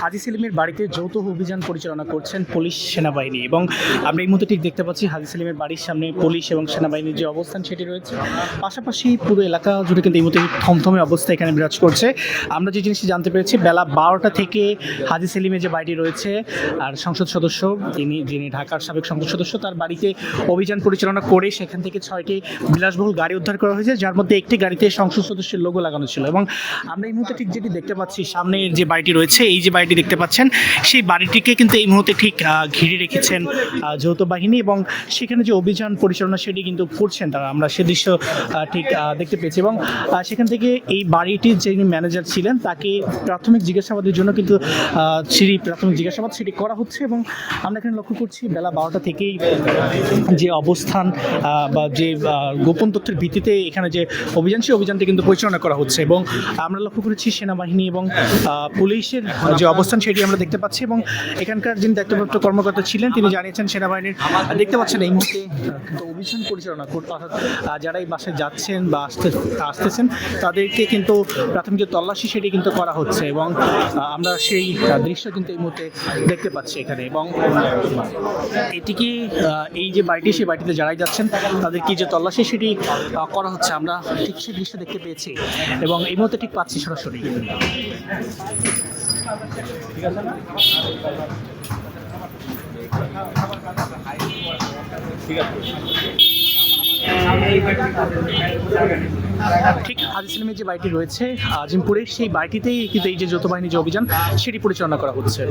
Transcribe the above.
হাজী সেলিমের বাড়িতে যৌথ অভিযান পরিচালনা করছেন পুলিশ সেনাবাহিনী এবং আমরা এই মুহূর্তে ঠিক দেখতে পাচ্ছি হাজী সেলিমের বাড়ির সামনে পুলিশ এবং সেনাবাহিনীর যে অবস্থান সেটি রয়েছে। পাশাপাশি পুরো এলাকা জুড়ে কিন্তু এই মুহূর্তে থমথমে অবস্থা এখানে বিরাজ করছে। আমরা যে জিনিসটি জানতে পেরেছি বেলা 12টা থেকে হাজী সেলিমের যে বাড়িটি রয়েছে আর সংসদ সদস্য যিনি ঢাকার সাবেক সংসদ সদস্য তার বাড়িতে অভিযান পরিচালনা করে সেখান থেকে 6টি বিলাসবহুল গাড়ি উদ্ধার করা হয়েছে, যার মধ্যে একটি গাড়িতে সংসদ সদস্যের লোগো লাগানো ছিল। এবং আমরা এই মুহূর্তে ঠিক যেটি দেখতে পাচ্ছি সামনের যে বাড়িটি রয়েছে, এই যে বাড়িটি দেখতে পাচ্ছেন সেই বাড়িটিকে কিন্তু এই মুহূর্তে ঠিক ঘিরে রেখেছেন যৌথ বাহিনী এবং সেখানে যে অভিযান পরিচালনা সেটি কিন্তু করছেন তারা, আমরা সে দৃশ্য ঠিক দেখতে পেয়েছি। এবং সেখান থেকে এই বাড়িটির যিনি ম্যানেজার ছিলেন তাকে প্রাথমিক জিজ্ঞাসাবাদের জন্য কিন্তু প্রাথমিক জিজ্ঞাসাবাদ সেটি করা হচ্ছে। এবং আমরা এখানে লক্ষ্য করছি বেলা 12টা থেকেই যে অবস্থান বা যে গোপন তথ্যের ভিত্তিতে এখানে যে অভিযান সেই অভিযানটি কিন্তু পরিচালনা করা হচ্ছে। এবং আমরা লক্ষ্য করেছি সেনাবাহিনী এবং পুলিশের যে অবস্থান সেটি আমরা দেখতে পাচ্ছি। এবং এখানকার যিনি দায়িত্বপ্রাপ্ত কর্মকর্তা ছিলেন তিনি জানিয়েছেন সেনাবাহিনীর দেখতে পাচ্ছেন এই মুহূর্তে কিন্তু অভিযান পরিচালনা করতে, অর্থাৎ যারা এই বাসায় যাচ্ছেন বা আসতেছেন তাদেরকে কিন্তু প্রাথমিক যে তল্লাশি সেটি কিন্তু করা হচ্ছে। এবং আমরা সেই দৃশ্য কিন্তু এই মুহূর্তে দেখতে পাচ্ছি এখানে। এবং এটিকে এই যে বাড়িটি সেই বাড়িটিতে যারাই যাচ্ছেন তাদের কি যে তল্লাশি সেটি করা হচ্ছে, আমরা ঠিক সেই দৃশ্য দেখতে পেয়েছি এবং এই মুহূর্তে ঠিক পাচ্ছি সরাসরি। ঠিক আছে না? ঠিক আছে। ঠিক হাজী সেলিমের যে বাড়িটি রয়েছে আজিমপুরে সেই বাড়িটিতেই কিন্তু এই যে যৌথ বাহিনীর যে অভিযান সেটি পরিচালনা করা হচ্ছে।